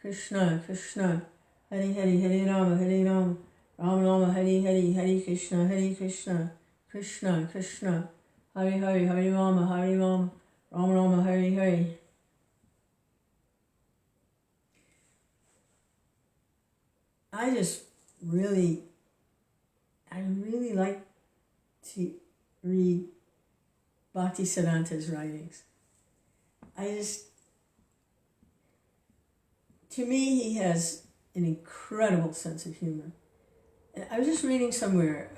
Krishna, Krishna, Hare Hare, Hare Rama, Rama Rama, Hare Hare, Hare Krishna, Krishna Krishna, Hare Hare, Hare Rama, Rama Rama, Hare Hare. I really like to read Bhaktisiddhanta's writings. To me, he has an incredible sense of humor. And I was just reading somewhere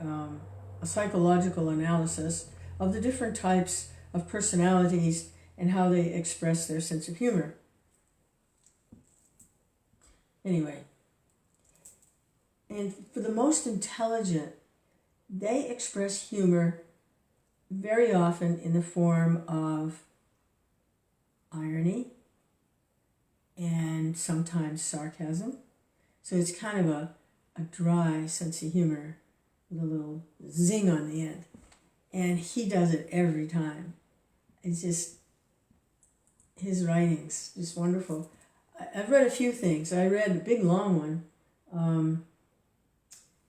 a psychological analysis of the different types of personalities and how they express their sense of humor. Anyway, and for the most intelligent, they express humor very often in the form of irony and sometimes sarcasm. So it's kind of a dry sense of humor with a little zing on the end. And he does it every time. It's just, his writing's just wonderful. I've read a few things. I read a big long one,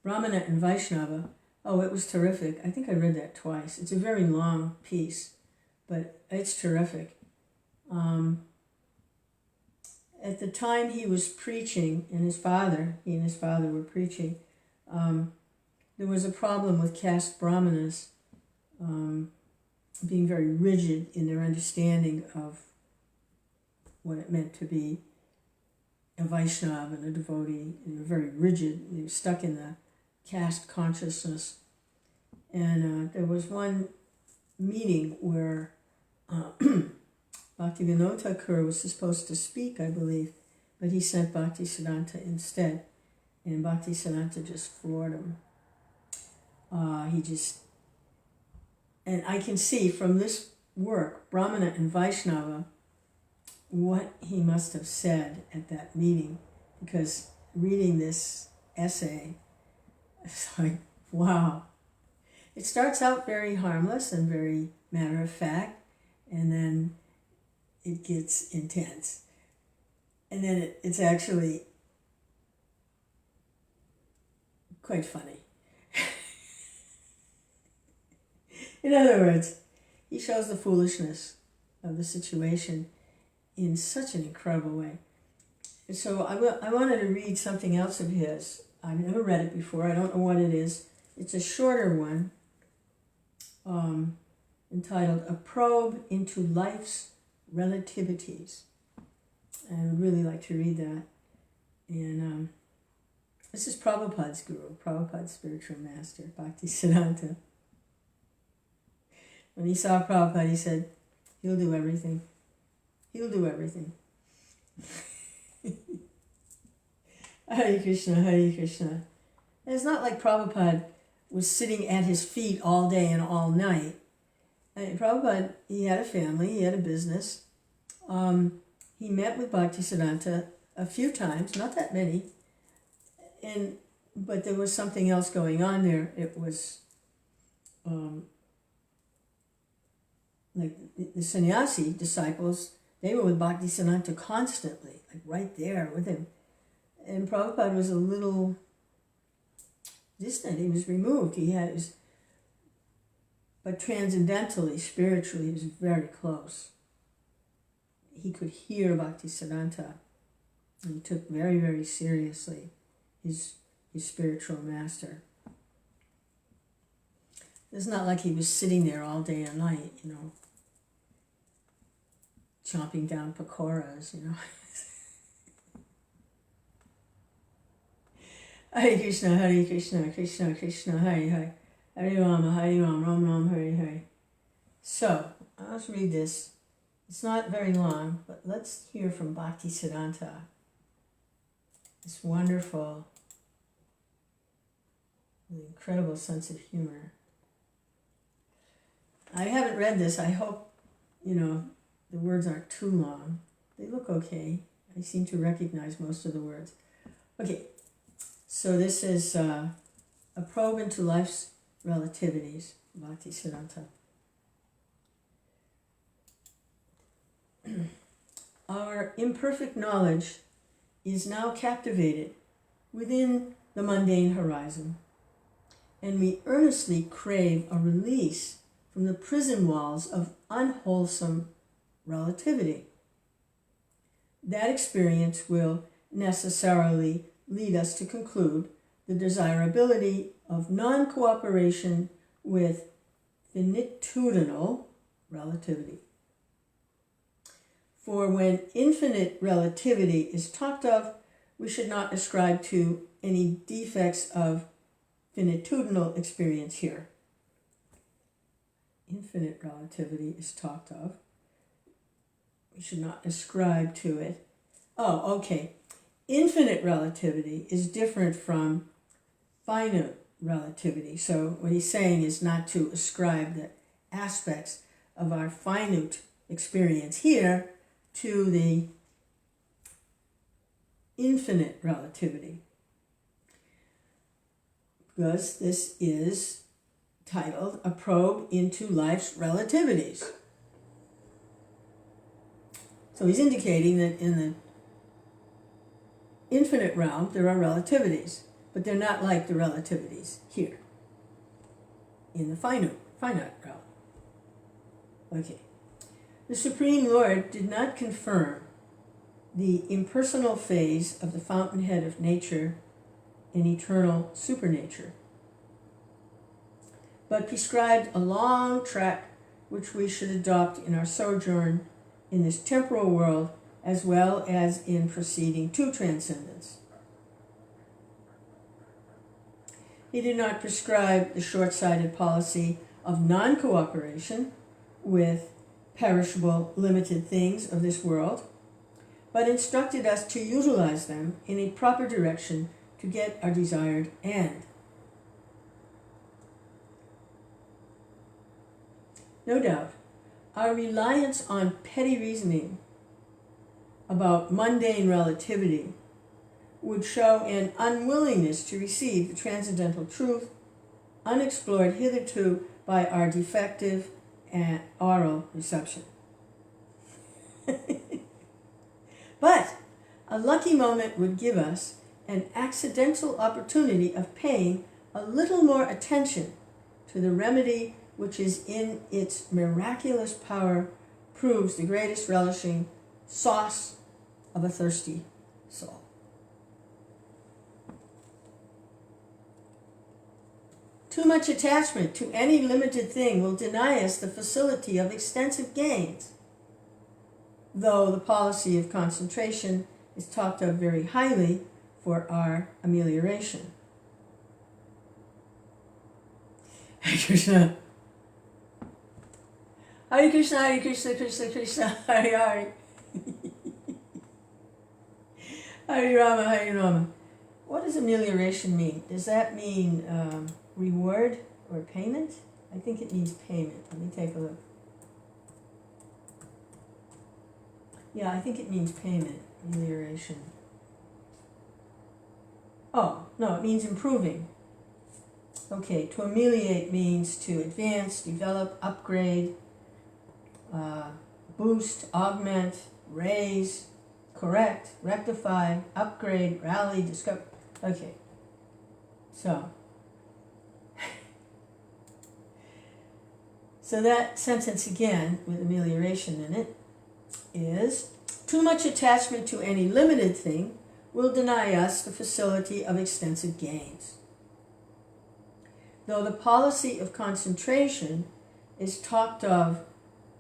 Brahmana and Vaishnava. Oh, it was terrific. I think I read that twice. It's a very long piece, but it's terrific. At the time he was preaching, he and his father were preaching, there was a problem with caste brahmanas being very rigid in their understanding of what it meant to be a Vaishnava and a devotee. They were very rigid. They were stuck in the caste consciousness. And there was one meeting where Bhaktivinoda Thakur was supposed to speak, I believe, but he sent Bhaktisiddhanta instead. And Bhaktisiddhanta just floored him. And I can see from this work, Brahmana and Vaishnava, what he must have said at that meeting, because reading this essay, it's like, wow. It starts out very harmless and very matter of fact, and then it gets intense. And then it's actually quite funny. In other words, he shows the foolishness of the situation in such an incredible way. And so I wanted to read something else of his. I've never read it before. I don't know what it is. It's a shorter one, entitled A Probe into Life's Relativities. And I would really like to read that. And this is Prabhupada's guru, Prabhupada's spiritual master, Bhaktisiddhanta. When he saw Prabhupada, he said, he'll do everything. He'll do everything. Hare Krishna, Hare Krishna. And it's not like Prabhupada was sitting at his feet all day and all night. Prabhupada, he had a family, he had a business. He met with Bhaktisiddhanta a few times, not that many, but there was something else going on there. It was like the sannyasi disciples, they were with Bhaktisiddhanta constantly, like right there with him. And Prabhupada was a little distant, he was removed. But transcendentally, spiritually, he was very close. He could hear Bhaktisiddhanta, and he took very, very seriously his spiritual master. It's not like he was sitting there all day and night, chomping down pakoras, Hare Krishna, Hare Krishna, Krishna Krishna, Hare Hare, Hare Rama, Rama Rama, Hare Hare. So, let's read this. It's not very long, but let's hear from Bhaktisiddhanta. This wonderful, incredible sense of humor. I haven't read this. I hope, the words aren't too long. They look okay. I seem to recognize most of the words. Okay, so this is A Probe into Life's Relativities, Bhaktisiddhanta. Our imperfect knowledge is now captivated within the mundane horizon, and we earnestly crave a release from the prison walls of unwholesome relativity. That experience will necessarily lead us to conclude the desirability of non-cooperation with finitudinal relativity. For when infinite relativity is talked of, we should not ascribe to any defects of finitudinal experience here. Infinite relativity is talked of. We should not ascribe to it. Oh, okay. Infinite relativity is different from finite relativity. So what he's saying is not to ascribe the aspects of our finite experience here to the infinite relativity, because this is titled A Probe into Life's Relativities. So he's indicating that in the infinite realm there are relativities, but they're not like the relativities here in the finite realm. Okay. The Supreme Lord did not confirm the impersonal phase of the fountainhead of nature and eternal supernature, but prescribed a long track which we should adopt in our sojourn in this temporal world as well as in proceeding to transcendence. He did not prescribe the short-sighted policy of non-cooperation with perishable, limited things of this world, but instructed us to utilize them in a proper direction to get our desired end. No doubt, our reliance on petty reasoning about mundane relativity would show an unwillingness to receive the transcendental truth unexplored hitherto by our defective and oral reception. But a lucky moment would give us an accidental opportunity of paying a little more attention to the remedy which is in its miraculous power proves the greatest relishing sauce of a thirsty soul. Too much attachment to any limited thing will deny us the facility of extensive gains, though the policy of concentration is talked of very highly for our amelioration. Hare Krishna. Hare Krishna, Hare Krishna, Krishna Krishna, Hare Hare. Hare Rama, Hare Rama. What does amelioration mean? Does that mean reward or payment? I think it means payment. Let me take a look. Yeah, I think it means payment, amelioration. Oh, no, it means improving. Okay, to ameliorate means to advance, develop, upgrade, boost, augment, raise, correct, rectify, upgrade, rally, discover. Okay, so that sentence again with amelioration in it is, too much attachment to any limited thing will deny us the facility of extensive gains. Though the policy of concentration is talked of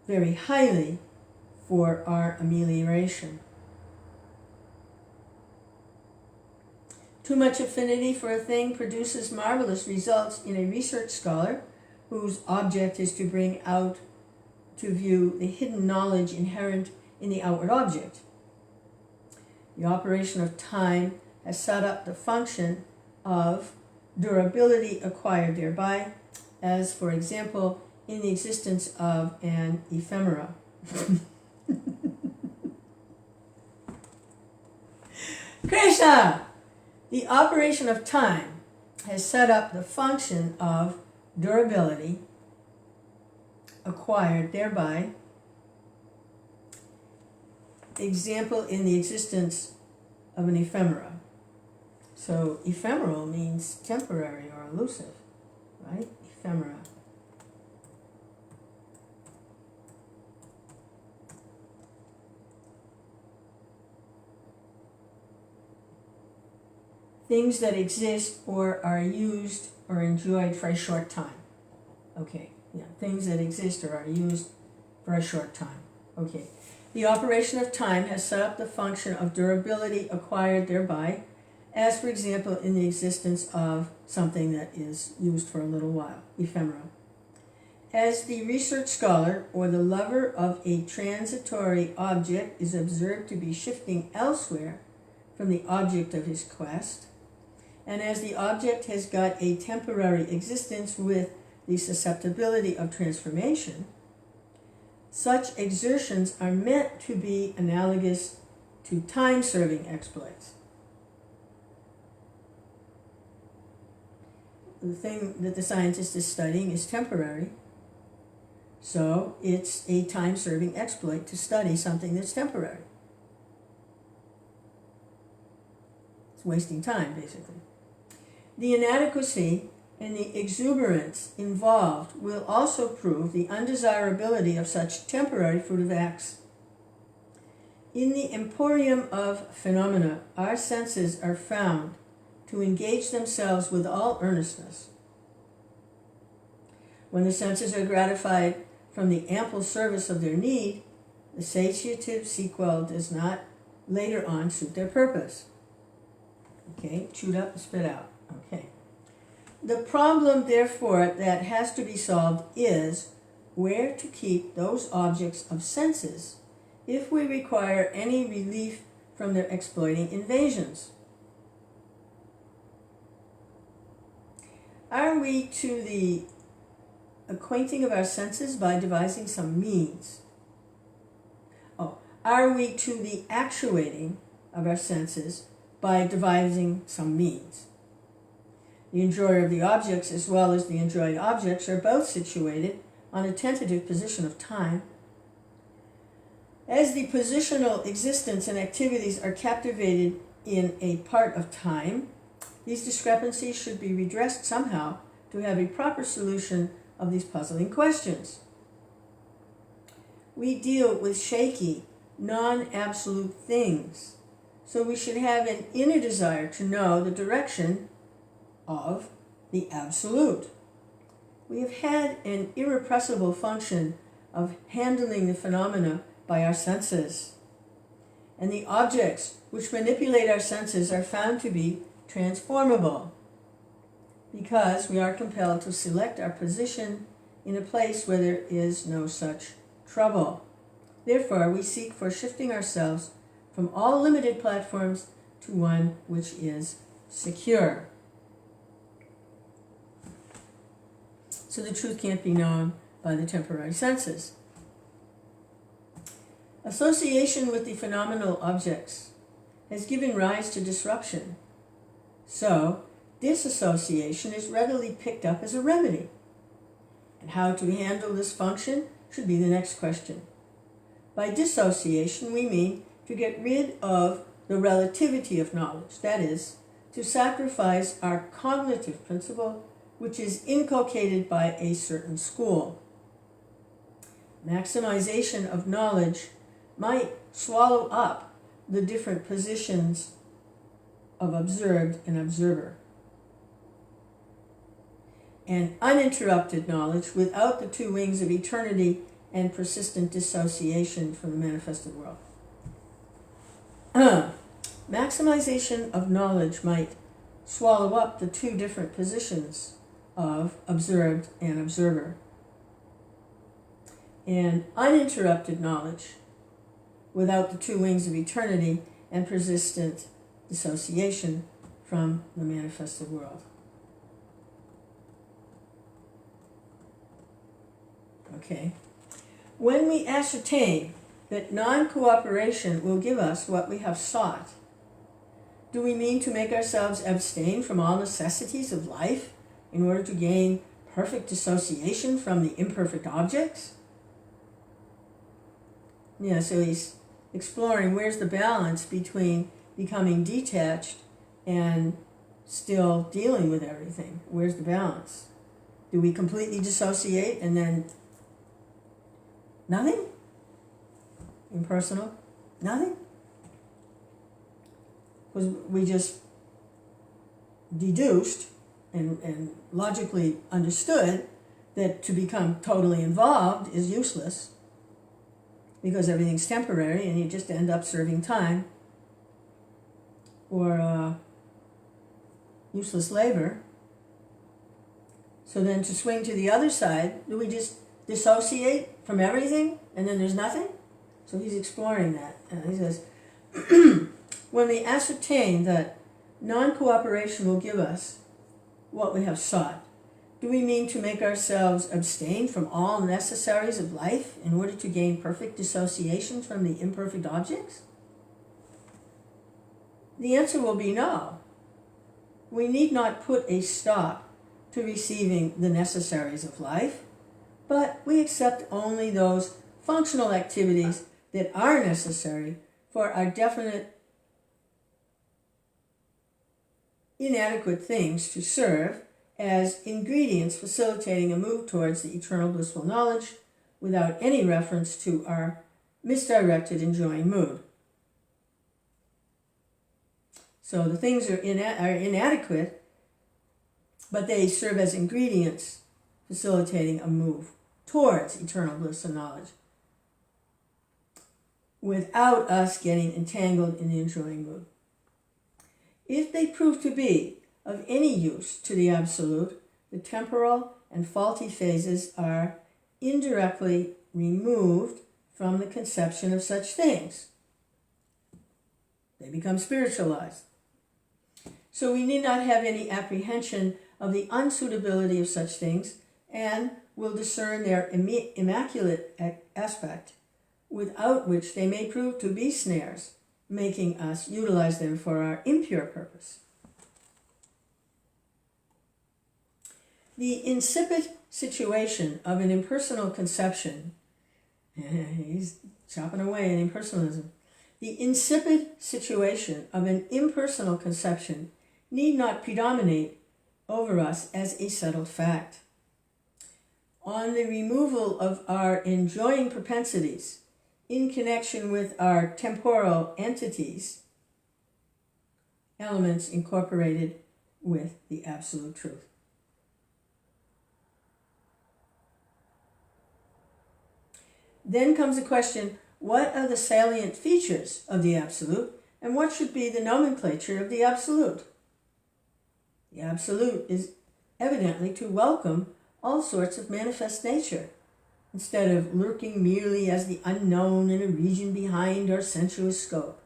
very highly for our amelioration. Too much affinity for a thing produces marvelous results in a research scholar whose object is to bring out to view the hidden knowledge inherent in the outward object. The operation of time has set up the function of durability acquired thereby, as for example, in the existence of an ephemera. Krishna! The operation of time has set up the function of durability acquired thereby, example in the existence of an ephemera. So ephemeral means temporary or elusive, right? Ephemera. Things that exist or are used or enjoyed for a short time. Okay, yeah, things that exist or are used for a short time. Okay, the operation of time has set up the function of durability acquired thereby, as for example in the existence of something that is used for a little while, ephemera. As the research scholar or the lover of a transitory object is observed to be shifting elsewhere from the object of his quest, and as the object has got a temporary existence with the susceptibility of transformation, such exertions are meant to be analogous to time-serving exploits. The thing that the scientist is studying is temporary, so it's a time-serving exploit to study something that's temporary. It's wasting time, basically. The inadequacy and the exuberance involved will also prove the undesirability of such temporary fruitive acts. In the emporium of phenomena, our senses are found to engage themselves with all earnestness. When the senses are gratified from the ample service of their need, the satiative sequel does not later on suit their purpose. Okay, chewed up and spit out. Okay. The problem, therefore, that has to be solved is where to keep those objects of senses if we require any relief from their exploiting invasions. Are we to the acquainting of our senses by devising some means? Are we to the actuating of our senses by devising some means? The enjoyer of the objects as well as the enjoyed objects are both situated on a tentative position of time. As the positional existence and activities are captivated in a part of time, these discrepancies should be redressed somehow to have a proper solution of these puzzling questions. We deal with shaky, non-absolute things, so we should have an inner desire to know the direction of the absolute. We have had an irrepressible function of handling the phenomena by our senses, and the objects which manipulate our senses are found to be transformable because we are compelled to select our position in a place where there is no such trouble. Therefore, we seek for shifting ourselves from all limited platforms to one which is secure. So the truth can't be known by the temporary senses. Association with the phenomenal objects has given rise to disruption. So, disassociation is readily picked up as a remedy. And how to handle this function should be the next question. By dissociation, we mean to get rid of the relativity of knowledge, that is, to sacrifice our cognitive principle, which is inculcated by a certain school. Maximization of knowledge might swallow up the different positions of observed and observer. And uninterrupted knowledge without the two wings of eternity and persistent dissociation from the manifested world. Maximization of knowledge might swallow up the two different positions of observed and observer. And uninterrupted knowledge without the two wings of eternity and persistent dissociation from the manifested world. Okay. When we ascertain that non-cooperation will give us what we have sought, do we mean to make ourselves abstain from all necessities of life in order to gain perfect dissociation from the imperfect objects? Yeah, so he's exploring where's the balance between becoming detached and still dealing with everything? Where's the balance? Do we completely dissociate and then nothing? Impersonal? Nothing? Because we just deduced and logically understood that to become totally involved is useless because everything's temporary and you just end up serving time or useless labor. So then to swing to the other side, do we just dissociate from everything and then there's nothing? So he's exploring that. And he says, when we ascertain that non-cooperation will give us what we have sought, do we mean to make ourselves abstain from all necessaries of life in order to gain perfect dissociation from the imperfect objects? The answer will be no. We need not put a stop to receiving the necessaries of life, but we accept only those functional activities that are necessary for our definite inadequate things to serve as ingredients facilitating a move towards the eternal blissful knowledge without any reference to our misdirected enjoying mood. So the things are inadequate, but they serve as ingredients facilitating a move towards eternal bliss and knowledge without us getting entangled in the enjoying mood. If they prove to be of any use to the Absolute, the temporal and faulty phases are indirectly removed from the conception of such things. They become spiritualized. So we need not have any apprehension of the unsuitability of such things and will discern their immaculate aspect, without which they may prove to be snares, making us utilize them for our impure purpose. The insipid situation of an impersonal conception, he's chopping away at impersonalism. The insipid situation of an impersonal conception need not predominate over us as a settled fact. On the removal of our enjoying propensities in connection with our temporal entities, elements incorporated with the absolute truth. Then comes the question, what are the salient features of the Absolute, and what should be the nomenclature of the Absolute? The Absolute is evidently to welcome all sorts of manifest nature, instead of lurking merely as the unknown in a region behind our sensuous scope.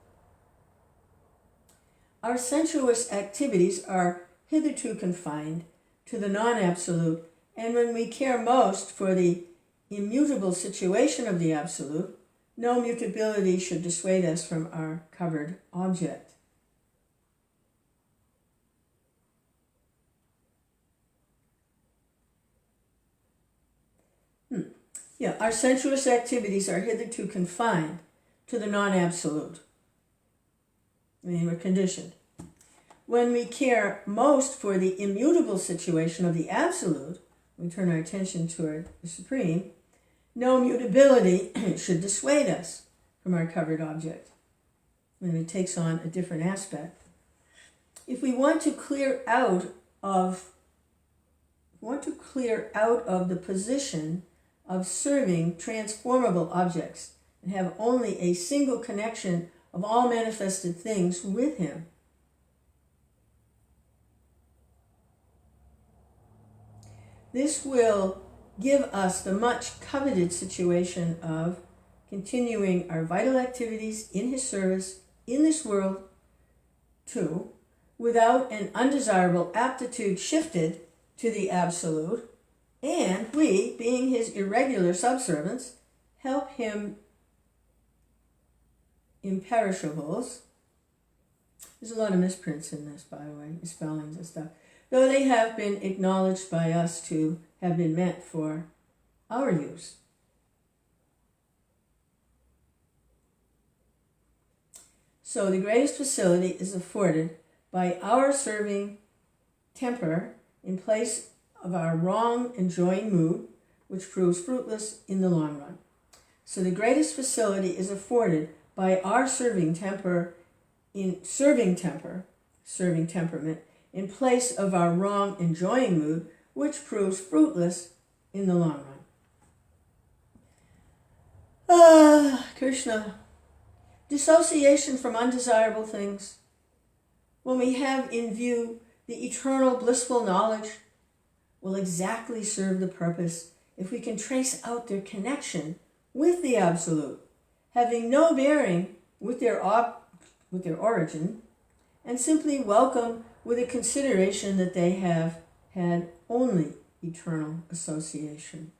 Our sensuous activities are hitherto confined to the non-absolute, and when we care most for the immutable situation of the Absolute, no mutability should dissuade us from our covered object. Our sensuous activities are hitherto confined to the non-absolute. We're conditioned. When we care most for the immutable situation of the Absolute, we turn our attention toward the Supreme, no mutability should dissuade us from our covered object when it takes on a different aspect. If we want to clear out of the position of serving transformable objects and have only a single connection of all manifested things with him, this will give us the much coveted situation of continuing our vital activities in his service in this world too, without an undesirable aptitude shifted to the Absolute, and we, being his irregular subservients, help him imperishables. There's a lot of misprints in this, by the way, spellings and stuff, though they have been acknowledged by us to have been meant for our use. So the greatest facility is afforded by our serving temper in place of our wrong enjoying mood, which proves fruitless in the long run. So the greatest facility is afforded by our serving temperament in place of our wrong enjoying mood, which proves fruitless in the long run. Krishna. Dissociation from undesirable things. When we have in view the eternal blissful knowledge, will exactly serve the purpose if we can trace out their connection with the Absolute, having no bearing with their origin, and simply welcome with a consideration that they have had only eternal association.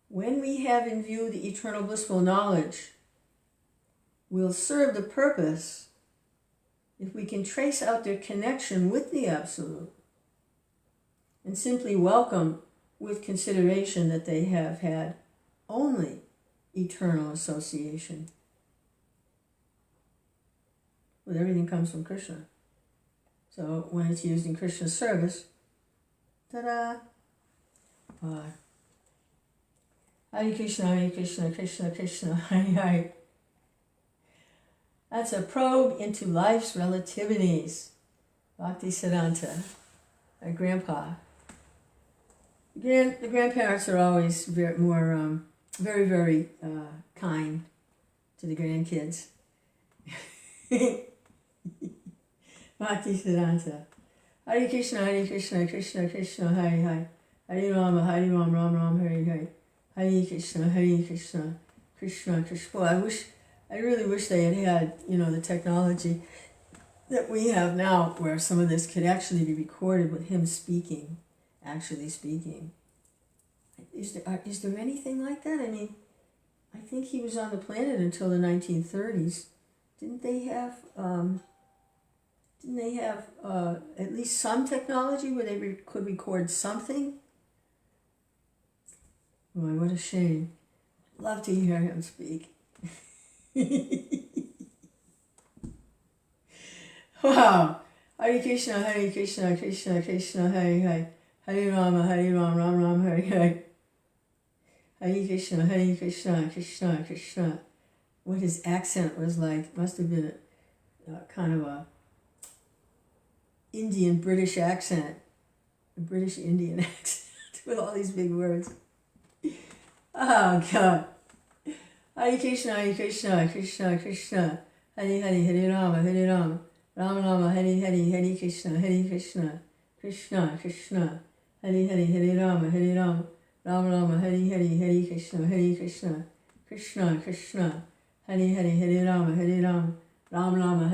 When we have in view the eternal blissful knowledge, will serve the purpose if we can trace out their connection with the Absolute and simply welcome with consideration that they have had only eternal association. Well, everything comes from Krishna. So when it's used in Krishna's service, ta-da! Hare Krishna, Krishna Krishna, Hare Hare. That's a probe into life's relativities. Bhakti Siddhanta, our grandpa. The grandparents are always very kind to the grandkids. Bhakti Siddhanta. Hare Krishna, Krishna Krishna, Hare Hare. Hare Rama, Ram, Hare Hare. Hare Krishna, Krishna Krishna. Boy, I really wish they had the technology that we have now, where some of this could actually be recorded with him actually speaking. Is there anything like that? I mean, I think he was on the planet until the 1930s. Didn't they have at least some technology where they could record something? Boy, what a shame. I'd love to hear him speak. Wow. Hare Krishna, Krishna Krishna, Hare Hare. Hare Rama, Ram, Hare Hare. Hare Krishna, Krishna Krishna. What his accent was like must have been a kind of a Indian-British accent, a British-Indian accent with all these big words. Oh, God. Hare Krishna, Krishna Krishna. Hare Rama, Rama, Hare Krishna, Krishna Krishna. Hare Rama, Rama, Hare Krishna, Krishna Krishna. Hare Rama, Rama, Hare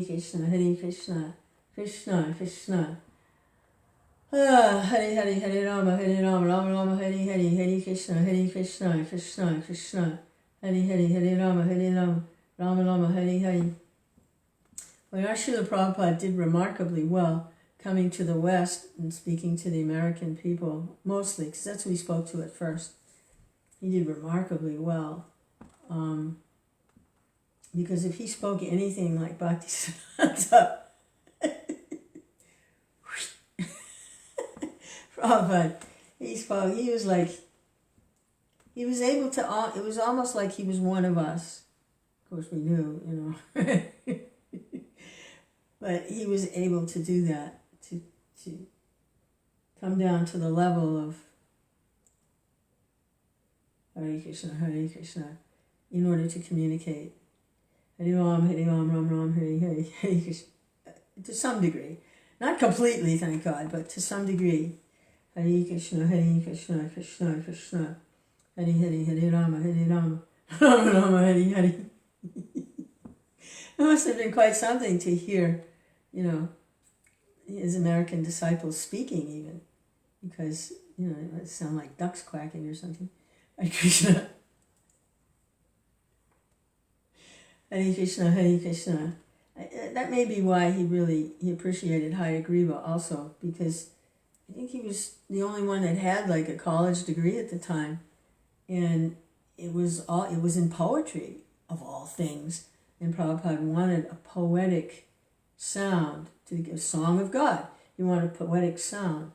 Krishna, Krishna Krishna. Hare Rama, Rama, Hare Krishna, Krishna Krishna. Hare Rama, Rama, Hare. Well, our Srila Prabhupada did remarkably well coming to the West and speaking to the American people, mostly, because that's who he spoke to at first. He did remarkably well. Because if he spoke anything like Bhakti Siddhanta, Prabhupada, he was able to, it was almost like he was one of us. Of course we knew, but he was able to do that, to come down to the level of Hare Krishna, in order to communicate. Hare Ram, Ram, Hare Krishna, to some degree. Not completely, thank God, but to some degree. Hare Krishna, Krishna Krishna. Hare Rama, Rama, Hare. It must have been quite something to hear, his American disciples speaking even, because, it might sound like ducks quacking or something. Hare Krishna. Hare Krishna. That may be why he appreciated Hare Griva also, because I think he was the only one that had like a college degree at the time, and it was in poetry of all things. And Prabhupada wanted a poetic sound to a song of God. He wanted a poetic sound,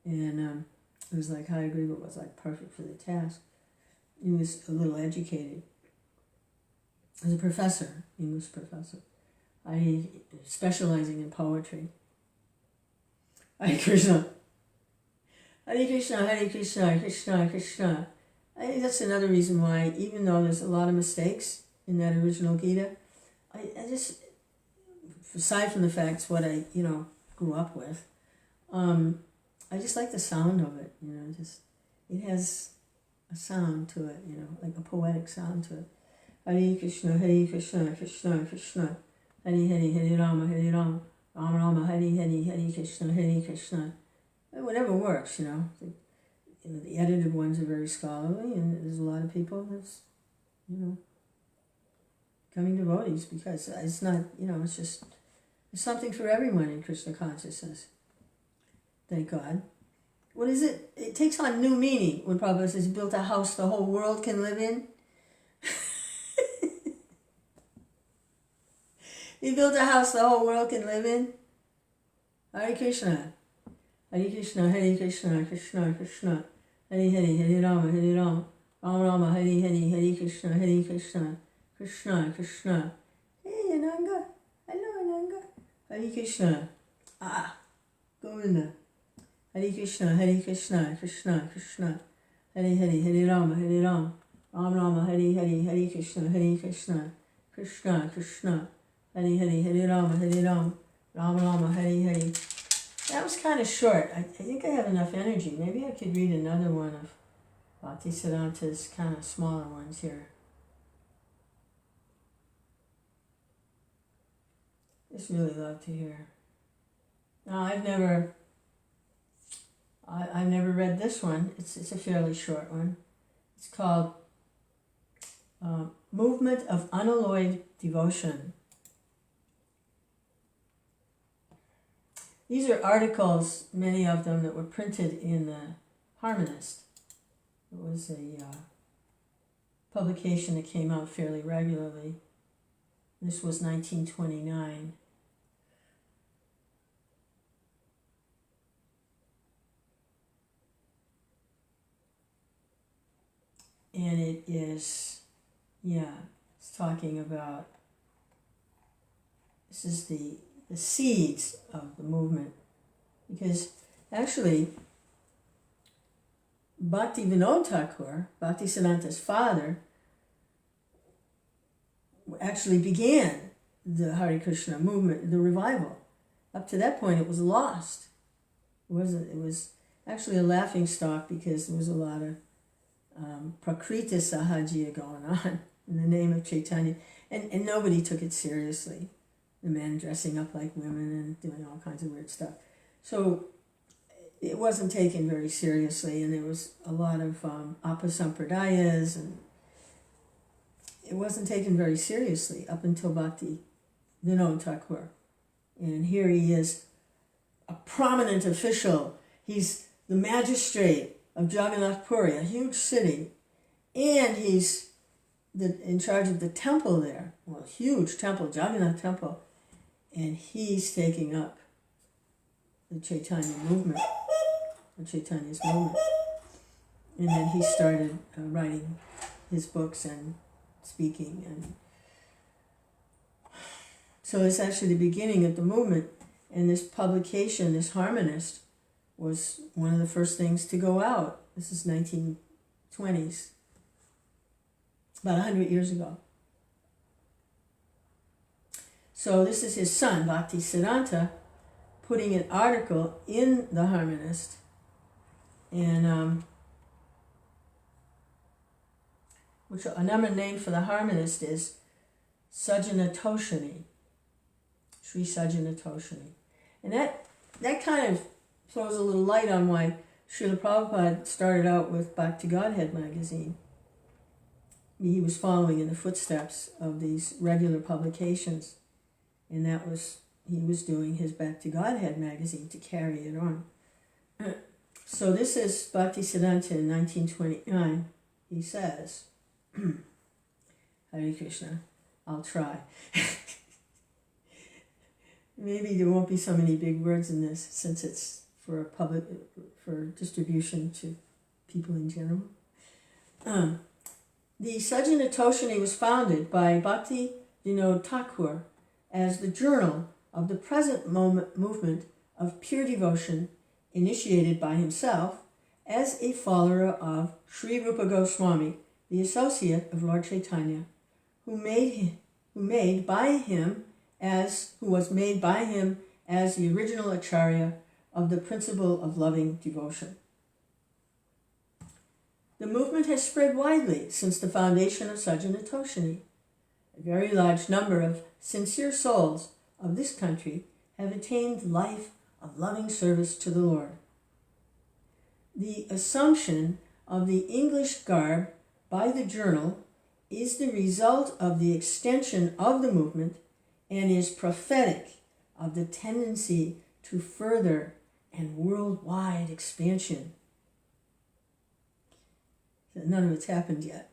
and it was like Hare Krishna was like perfect for the task. He was a little educated. He was a professor, English professor. Specializing in poetry. Hare Krishna. Hare Krishna, Hare Krishna, Krishna, Krishna. I think that's another reason why, even though there's a lot of mistakes in that original Gita, I just, aside from the facts what I, grew up with, I just like the sound of it, it has a sound to it, like a poetic sound to it. Hare Krishna, Krishna, Krishna. Hare Hare Rama, Rama Rama, Hare Krishna, Krishna. Whatever works, the edited ones are very scholarly, and there's a lot of people that's, becoming devotees because it's not, it's just, there's something for everyone in Krishna consciousness. Thank God. What is it? It takes on new meaning when Prabhupada says, built a house the whole world can live in. He built a house the whole world can live in. Hare Krishna. Hare Krishna, Hare Krishna, Krishna, Krishna. Hare Hare, Hare Rama, Rama Rama, Hare Hare, Hare Krishna, Krishna, Krishna. Hey Ananga. Hello Ananga. Hare Krishna. Govinda. Hare Krishna, Krishna, Krishna. Hare Hare, Hare Rama, Rama Rama, Hare Hare, Hare Krishna, Krishna, Krishna. Hare Hare, Hare Rama, Rama Rama, Hare Hare. That was kind of short. I think I have enough energy. Maybe I could read another one of Bhaktisiddhanta's kind of smaller ones here. Just really love to hear. Now, I've never read this one. It's a fairly short one. It's called Movement of Unalloyed Devotion. These are articles, many of them, that were printed in the Harmonist. It was a publication that came out fairly regularly. This was 1929. And it is, it's talking about, this is the seeds of the movement, because actually Bhakti Vinod Thakur, Bhaktisiddhanta's father, actually began the Hare Krishna movement, the revival. Up to that point, it was lost. It was actually a laughing stock because there was a lot of Prakriti Sahajya going on in the name of Chaitanya, and nobody took it seriously. The men dressing up like women and doing all kinds of weird stuff. So it wasn't taken very seriously, and there was a lot of apasampradayas, and it wasn't taken very seriously up until Bhakti Vinod Thakur. And here he is, a prominent official. He's the magistrate of Jagannath Puri, a huge city, and he's in charge of the temple there, well, a huge temple, Jagannath temple, and he's taking up the Chaitanya movement, the Chaitanya's movement. And then he started writing his books and speaking, and so it's actually the beginning of the movement. And this publication, this Harmonist, was one of the first things to go out. This is 1920s, about 100 years ago. So this is his son, Bhaktisiddhanta, putting an article in the Harmonist, and which another name for the Harmonist is Sajjana Toshini, Sri Sajjana Toshini. And that kind of throws a little light on why Srila Prabhupada started out with Bhakti Godhead magazine. He was following in the footsteps of these regular publications, and he was doing his Bhakti Godhead magazine to carry it on. So this is Bhaktisiddhanta in 1929. He says, Hare Krishna, I'll try. Maybe there won't be so many big words in this since it's for distribution to people in general. The Sajjana Toshini was founded by Bhakti Vinod Thakur as the journal of the present movement of pure devotion initiated by himself as a follower of Sri Rupa Goswami, the associate of Lord Chaitanya, who was made by him as the original acharya of the principle of loving devotion. The movement has spread widely since the foundation of Sajjana Toshini. A very large number of sincere souls of this country have attained the life of loving service to the Lord. The assumption of the English garb by the journal is the result of the extension of the movement and is prophetic of the tendency to further and worldwide expansion. None of it's happened yet,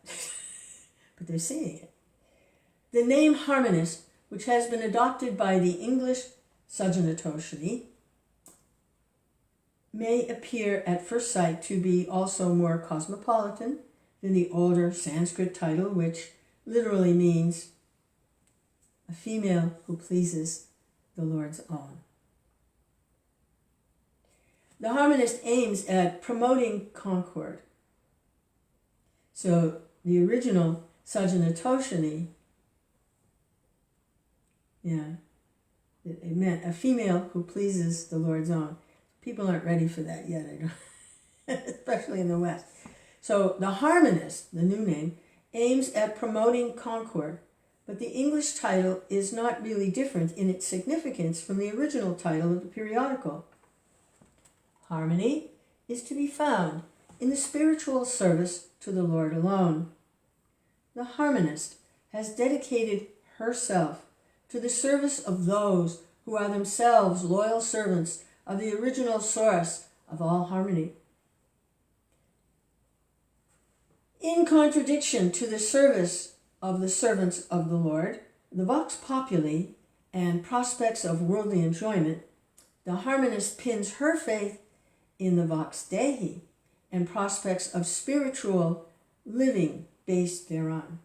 but they're seeing it. The name harmonist, which has been adopted by the English Sajjana Toshini, may appear at first sight to be also more cosmopolitan than the older Sanskrit title, which literally means a female who pleases the Lord's own. The harmonist aims at promoting concord. So the original Sajjana Toshini, it meant a female who pleases the Lord's own. People aren't ready for that yet, I don't, especially in the West. So the harmonist, the new name, aims at promoting concord, but the English title is not really different in its significance from the original title of the periodical. Harmony is to be found in the spiritual service to the Lord alone. The harmonist has dedicated herself to the service of those who are themselves loyal servants of the original source of all harmony. In contradiction to the service of the servants of the Lord, the vox populi, and prospects of worldly enjoyment, the harmonist pins her faith in the vox dei and prospects of spiritual living based thereon.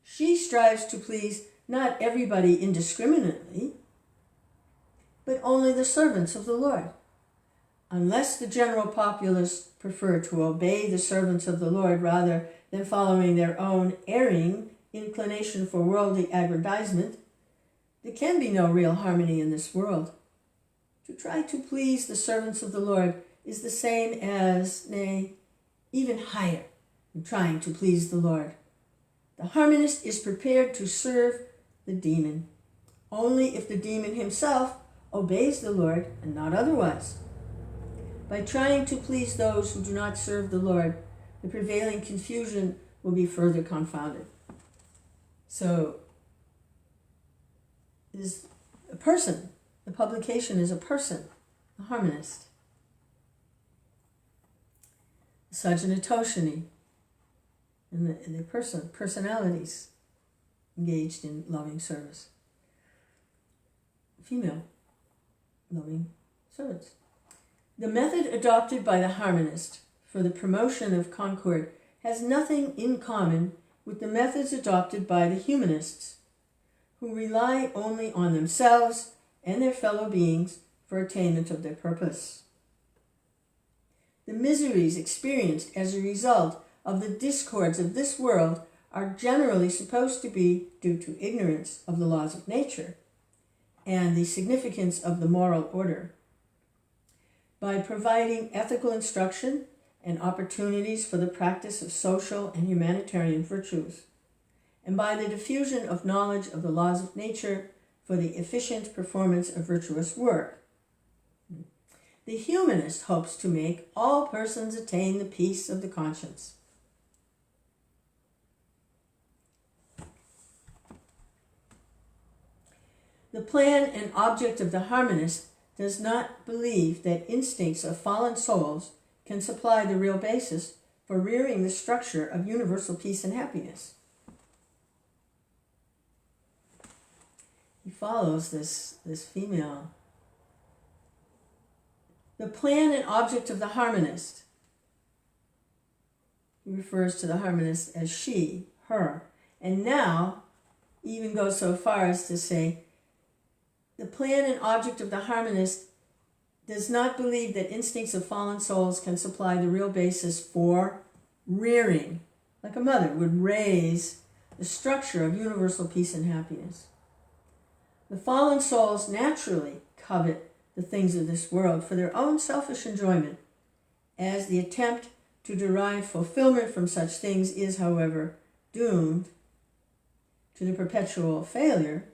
She strives to please not everybody indiscriminately, but only the servants of the Lord. Unless the general populace prefer to obey the servants of the Lord rather than following their own erring inclination for worldly aggrandizement, there can be no real harmony in this world. To try to please the servants of the Lord is the same as, nay, even higher than trying to please the Lord. The harmonist is prepared to serve the demon only if the demon himself obeys the Lord and not otherwise. By trying to please those who do not serve the Lord, the prevailing confusion will be further confounded. So, it is a person. The publication is a person, a harmonist. Sajjana Toshini, and the personalities engaged in loving service. Female loving servants. The method adopted by the harmonist for the promotion of concord has nothing in common with the methods adopted by the humanists, who rely only on themselves and their fellow beings for attainment of their purpose. The miseries experienced as a result of the discords of this world are generally supposed to be due to ignorance of the laws of nature and the significance of the moral order. By providing ethical instruction and opportunities for the practice of social and humanitarian virtues, and by the diffusion of knowledge of the laws of nature for the efficient performance of virtuous work, the humanist hopes to make all persons attain the peace of the conscience. The plan and object of the harmonist does not believe that instincts of fallen souls can supply the real basis for rearing the structure of universal peace and happiness. He follows this female. The plan and object of the harmonist. He refers to the harmonist as she, her, and now even goes so far as to say the plan and object of the harmonist does not believe that instincts of fallen souls can supply the real basis for rearing, like a mother would raise the structure of universal peace and happiness. The fallen souls naturally covet the things of this world for their own selfish enjoyment, as the attempt to derive fulfillment from such things is, however, doomed to the perpetual failure.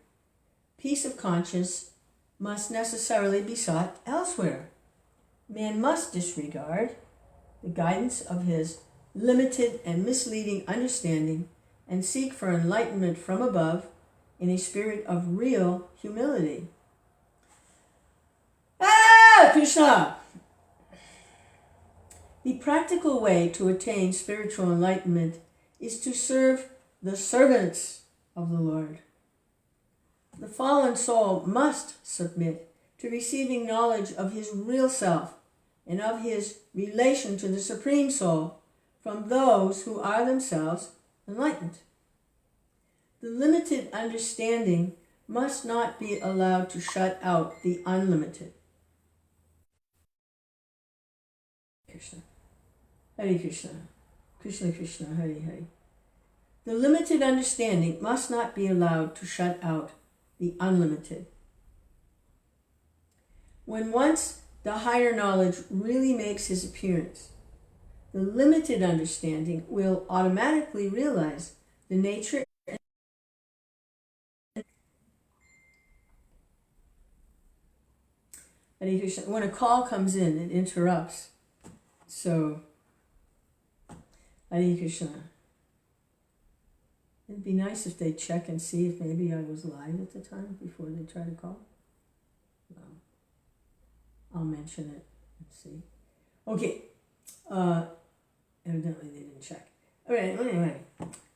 Peace of conscience must necessarily be sought elsewhere. Man must disregard the guidance of his limited and misleading understanding and seek for enlightenment from above in a spirit of real humility. Krishna! The practical way to attain spiritual enlightenment is to serve the servants of the Lord. The fallen soul must submit to receiving knowledge of his real self and of his relation to the Supreme Soul from those who are themselves enlightened. The limited understanding must not be allowed to shut out the unlimited. Krishna. Hare Krishna. Krishna Krishna. Hare Hare. The limited understanding must not be allowed to shut out the unlimited. When once the higher knowledge really makes his appearance, the limited understanding will automatically realize the nature when a call comes in, it interrupts. So, Hare Krishna. It'd be nice if they check and see if maybe I was live at the time before they try to call. I'll mention it and see. Okay. Evidently they didn't check. All right, anyway.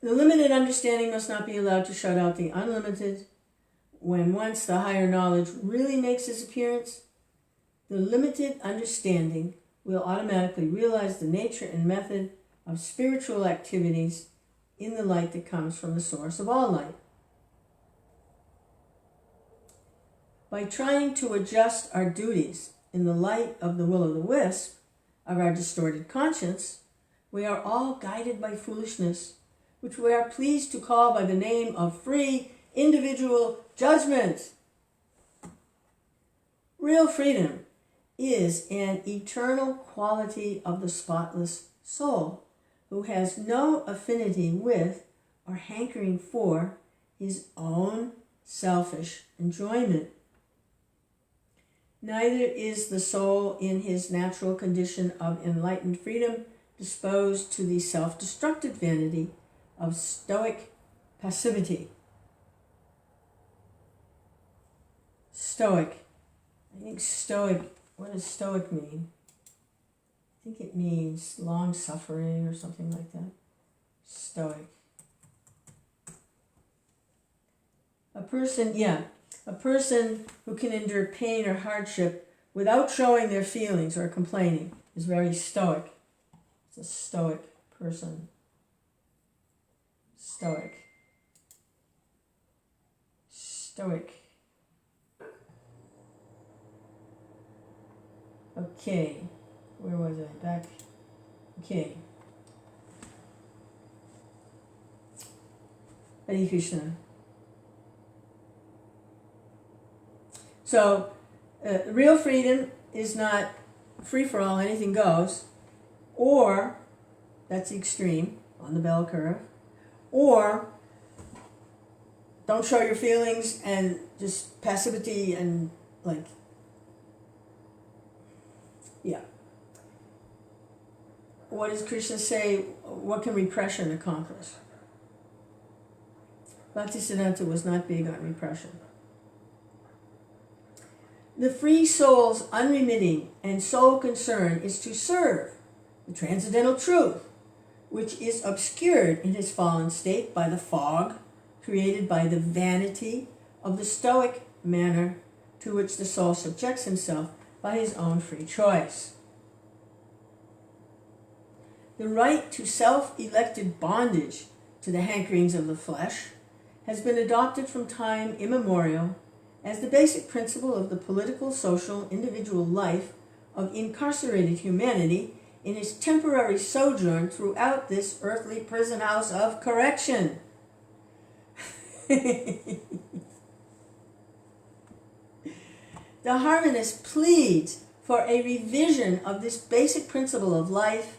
The limited understanding must not be allowed to shut out the unlimited. When once the higher knowledge really makes its appearance, the limited understanding will automatically realize the nature and method of spiritual activities in the light that comes from the source of all light. By trying to adjust our duties in the light of the will-o'-the-wisp of our distorted conscience, we are all guided by foolishness, which we are pleased to call by the name of free individual judgment. Real freedom is an eternal quality of the spotless soul, who has no affinity with or hankering for his own selfish enjoyment. Neither is the soul in his natural condition of enlightened freedom disposed to the self-destructive vanity of stoic passivity. Stoic. I think stoic, what does stoic mean? I think it means long-suffering or something like that. Stoic. A person who can endure pain or hardship without showing their feelings or complaining is very stoic. It's a stoic person. Stoic. Stoic. Okay. Where was I? Back. Okay. Hare Krishna. So, real freedom is not free for all, anything goes, or that's the extreme on the bell curve, or don't show your feelings and just passivity and like, yeah. What does Krishna say? What can repression accomplish? Bhaktisiddhanta was not big on repression. The free soul's unremitting and sole concern is to serve the transcendental truth, which is obscured in his fallen state by the fog created by the vanity of the stoic manner to which the soul subjects himself by his own free choice. The right to self-elected bondage to the hankerings of the flesh has been adopted from time immemorial as the basic principle of the political, social, individual life of incarcerated humanity in his temporary sojourn throughout this earthly prison house of correction. The harmonist pleads for a revision of this basic principle of life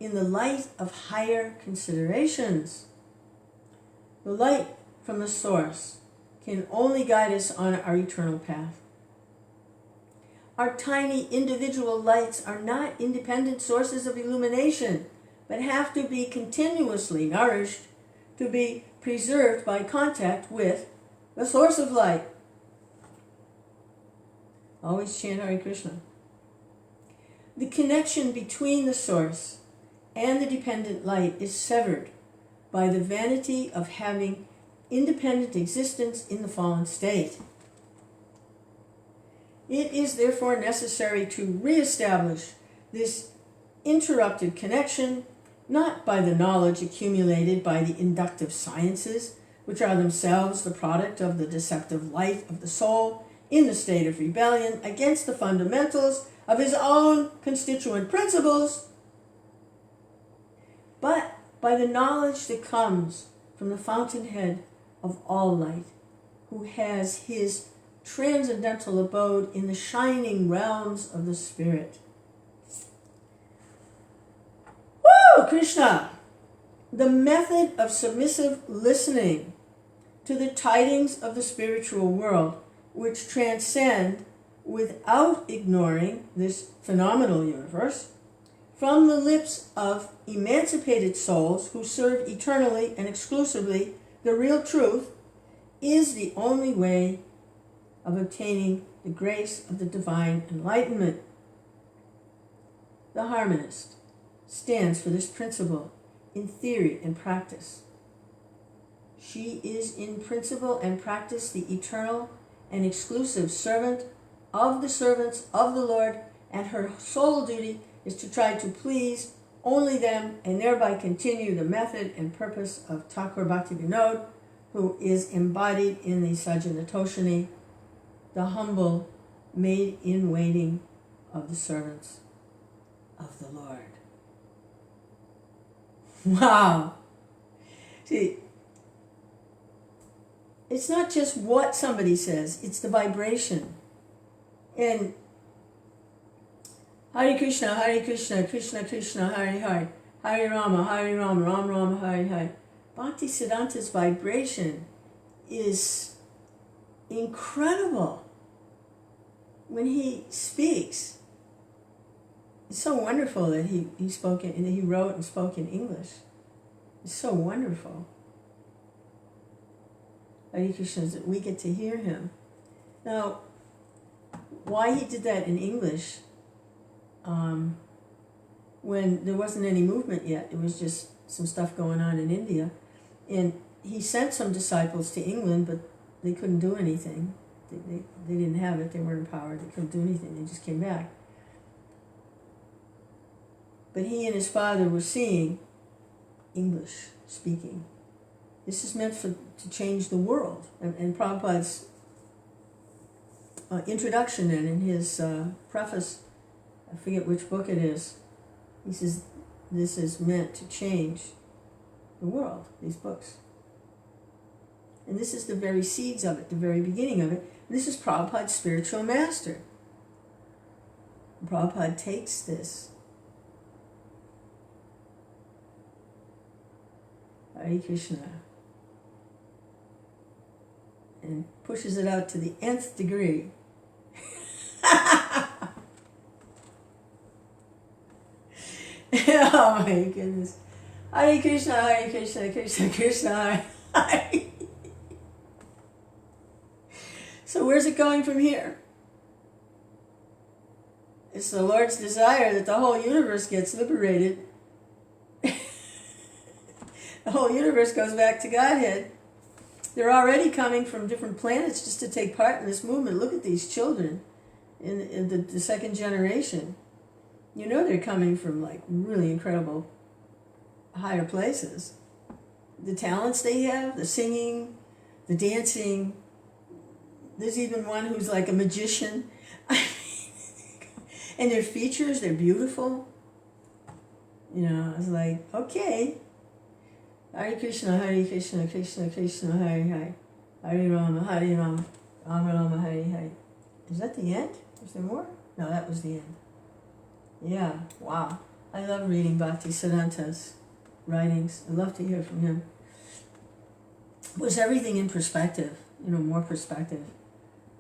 in the light of higher considerations. The light from the source can only guide us on our eternal path. Our tiny individual lights are not independent sources of illumination, but have to be continuously nourished to be preserved by contact with the source of light. Always chant Hare Krishna. The connection between the source and the dependent light is severed by the vanity of having independent existence in the fallen state. It is therefore necessary to reestablish this interrupted connection, not by the knowledge accumulated by the inductive sciences, which are themselves the product of the deceptive light of the soul in the state of rebellion against the fundamentals of his own constituent principles, but by the knowledge that comes from the fountainhead of all light, who has his transcendental abode in the shining realms of the spirit. Woo! Krishna! The method of submissive listening to the tidings of the spiritual world, which transcend without ignoring this phenomenal universe, from the lips of emancipated souls who serve eternally and exclusively the real truth, is the only way of obtaining the grace of the divine enlightenment. The harmonist stands for this principle in theory and practice. She is in principle and practice the eternal and exclusive servant of the servants of the Lord, and her sole duty is to try to please only them and thereby continue the method and purpose of Thakur Bhaktivinoda, who is embodied in the Sajanatoshini, the humble maid in waiting of the servants of the Lord. Wow! See, it's not just what somebody says, it's the vibration. And Hare Krishna, Krishna Krishna, Hare Hare, Hare Rama, Rama Rama, Hare Hare. Bhaktisiddhanta's vibration is incredible when he speaks. It's so wonderful that he wrote and spoke in English. It's so wonderful. Hare Krishna, that we get to hear him. Now, why he did that in English, when there wasn't any movement yet, it was just some stuff going on in India, and he sent some disciples to England, but they couldn't do anything. They didn't have it. They weren't empowered. They couldn't do anything. They just came back. But he and his father were seeing English speaking. This is meant to change the world. And Prabhupada's introduction and in his preface, I forget which book it is, he says this is meant to change the world, these books. And this is the very seeds of it, the very beginning of it. This is Prabhupada's spiritual master. And Prabhupada takes this. Hare Krishna. And pushes it out to the nth degree. Oh my goodness. Hare Krishna, Krishna Krishna, Hare. So where's it going from here? It's the Lord's desire that the whole universe gets liberated. The whole universe goes back to Godhead. They're already coming from different planets just to take part in this movement. Look at these children in the second generation. You know they're coming from like really incredible higher places. The talents they have, the singing, the dancing. There's even one who's like a magician. And their features, they're beautiful. You know, I was like, okay. Hare Krishna, Krishna Krishna, Hare Hare. Hare Rama, Rama Rama, Hare Hare. Is that the end? Is there more? No, that was the end. Yeah, wow. I love reading Bhaktisiddhanta's writings. I love to hear from him. It was everything in perspective, you know, more perspective.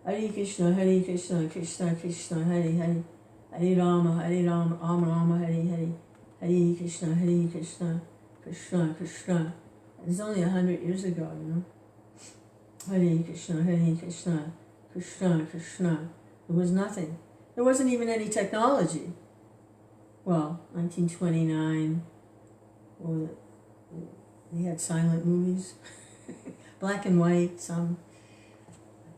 Hare Krishna, Krishna Krishna, Hare Hare. Hare Rama, Rama Rama, Hare Hare. Hare Krishna, Krishna Krishna. It's only 100 years ago, you know. Hare Krishna, Krishna Krishna. There was nothing. There wasn't even any technology. Well, 1929, what was it? They had silent movies, black and white, some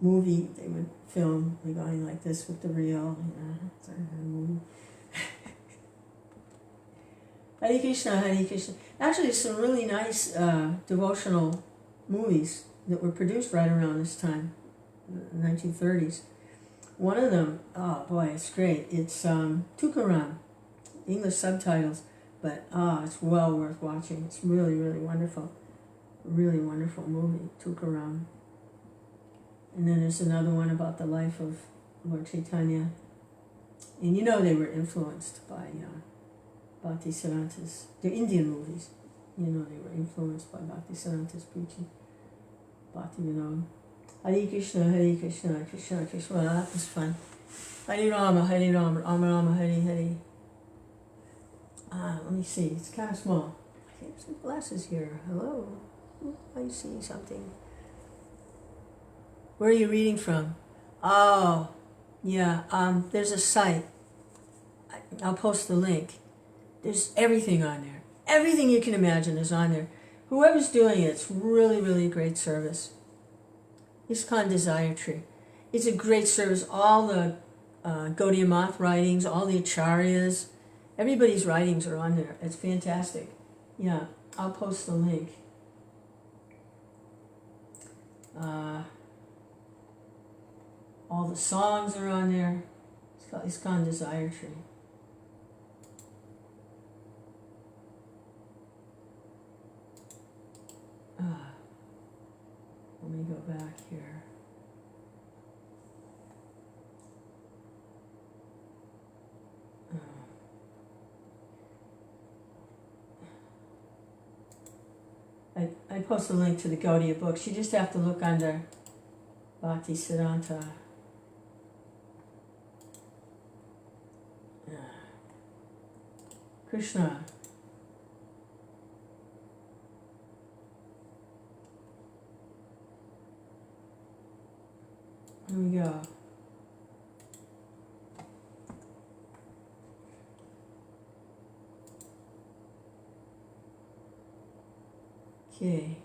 movie they would film going like this with the reel, you know, it's a movie. Hare Krishna, Hare Krishna. Actually, some really nice devotional movies that were produced right around this time, the 1930s. One of them, oh boy, it's great. It's Tukaram, English subtitles, but it's well worth watching. It's really, really wonderful. Really wonderful movie, Tukaram. And then there's another one about the life of Lord Chaitanya. And you know they were influenced by Bhaktisiddhanta's, they're Indian movies. You know they were influenced by Bhaktisiddhanta's preaching. Bhakti Vinod. Hare Krishna, Krishna Krishna. Well, that was fun. Hare Rama, Rama Rama, Hare Hare. Let me see, it's kind of small. I have some glasses here. Hello. I see something. Where are you reading from? Oh, yeah. There's a site. I'll post the link. There's everything on there. Everything you can imagine is on there. Whoever's doing it, it's really, really great service. ISKCON Desire Tree. It's a great service. All the Gaudiya Math writings, all the Acharyas, everybody's writings are on there. It's fantastic. Yeah, I'll post the link. All the songs are on there. It's called ISKCON Desire Tree. Let me go back here. I post a link to the Gaudiya books. You just have to look under Bhaktisiddhanta. Krishna. Here we go. Okay.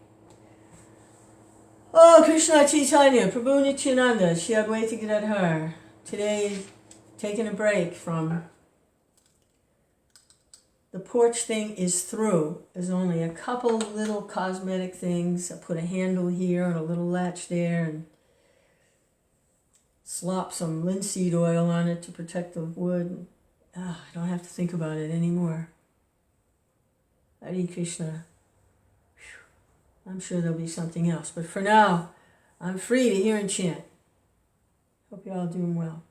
Oh, Krishna Chaitanya, Prabhu Nityananda, Shri Advaita Gadadhar. Today, taking a break from the porch thing is through. There's only a couple little cosmetic things. I put a handle here and a little latch there and slop some linseed oil on it to protect the wood. I don't have to think about it anymore. Hare Krishna. I'm sure there'll be something else. But for now, I'm free to hear and chant. Hope you're all doing well.